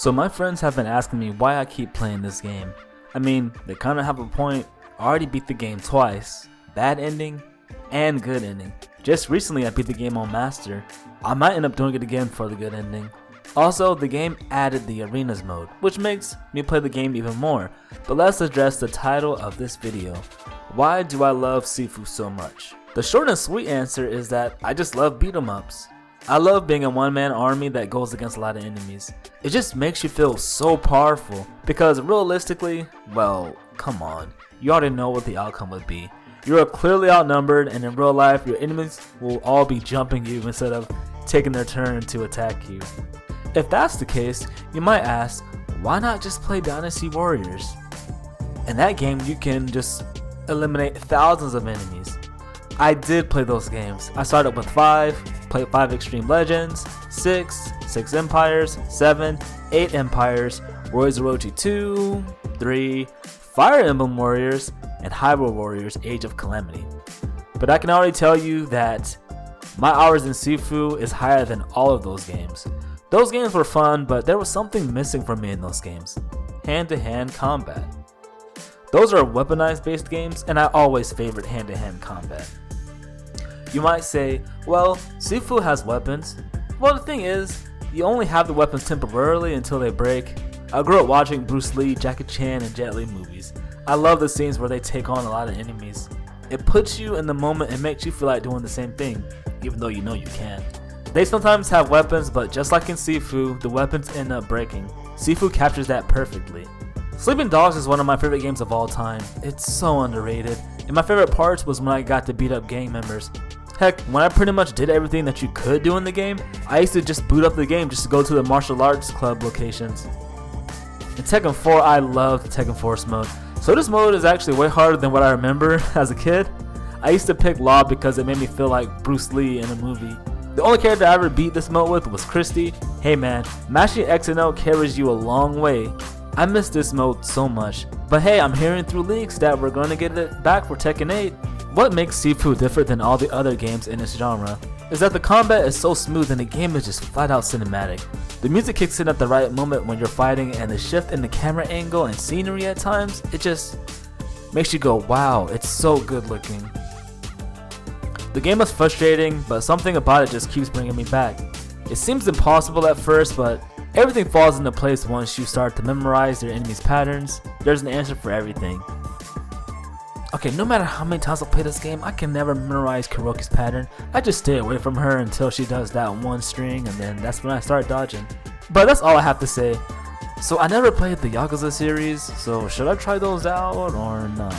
So my friends have been asking me why I keep playing this game. I mean, they kinda have a point. I already beat the game twice. Bad ending and good ending. Just recently I beat the game on Master. I might end up doing it again for the good ending. Also, the game added the Arenas mode, which makes me play the game even more. But let's address the title of this video. Why do I love Sifu so much? The short and sweet answer is that I just love beat 'em ups. I love being a one-man army that goes against a lot of enemies. It just makes you feel so powerful because realistically, well, come on, you already know what the outcome would be. You're clearly outnumbered, and in real life your enemies will all be jumping you instead of taking their turn to attack you. If that's the case, you might ask, why not just play Dynasty Warriors? In that game you can just eliminate thousands of enemies. I did play those games. I started with 5, played 5 Extreme Legends, 6 Empires, 7, 8 Empires, Warriors of Orochi 2, 3, Fire Emblem Warriors, and Hyrule Warriors Age of Calamity. But I can already tell you that my hours in Sifu is higher than all of those games. Those games were fun, but there was something missing for me in those games. Hand-to-hand combat. Those are weaponized based games, and I always favored hand-to-hand combat. You might say, well, Sifu has weapons. Well, the thing is, you only have the weapons temporarily until they break. I grew up watching Bruce Lee, Jackie Chan, and Jet Li movies. I love the scenes where they take on a lot of enemies. It puts you in the moment and makes you feel like doing the same thing, even though you know you can't. They sometimes have weapons, but just like in Sifu, the weapons end up breaking. Sifu captures that perfectly. Sleeping Dogs is one of my favorite games of all time. It's so underrated, and my favorite parts was when I got to beat up gang members. Heck, when I pretty much did everything that you could do in the game, I used to just boot up the game just to go to the martial arts club locations. In Tekken 4, I loved Tekken Force mode. So this mode is actually way harder than what I remember as a kid. I used to pick Law because it made me feel like Bruce Lee in a movie. The only character I ever beat this mode with was Christy. Hey man, mashing X and O carries you a long way. I miss this mode so much. But hey, I'm hearing through leaks that we're going to get it back for Tekken 8. What makes Sifu different than all the other games in this genre is that the combat is so smooth and the game is just flat out cinematic. The music kicks in at the right moment when you're fighting, and the shift in the camera angle and scenery at times, it just makes you go, wow, it's so good looking. The game is frustrating, but something about it just keeps bringing me back. It seems impossible at first, but everything falls into place once you start to memorize your enemy's patterns. There's an answer for everything. Okay, no matter how many times I play this game, I can never memorize Kuroki's pattern. I just stay away from her until she does that one string, and then that's when I start dodging. But that's all I have to say. So I never played the Yakuza series, so should I try those out or nah?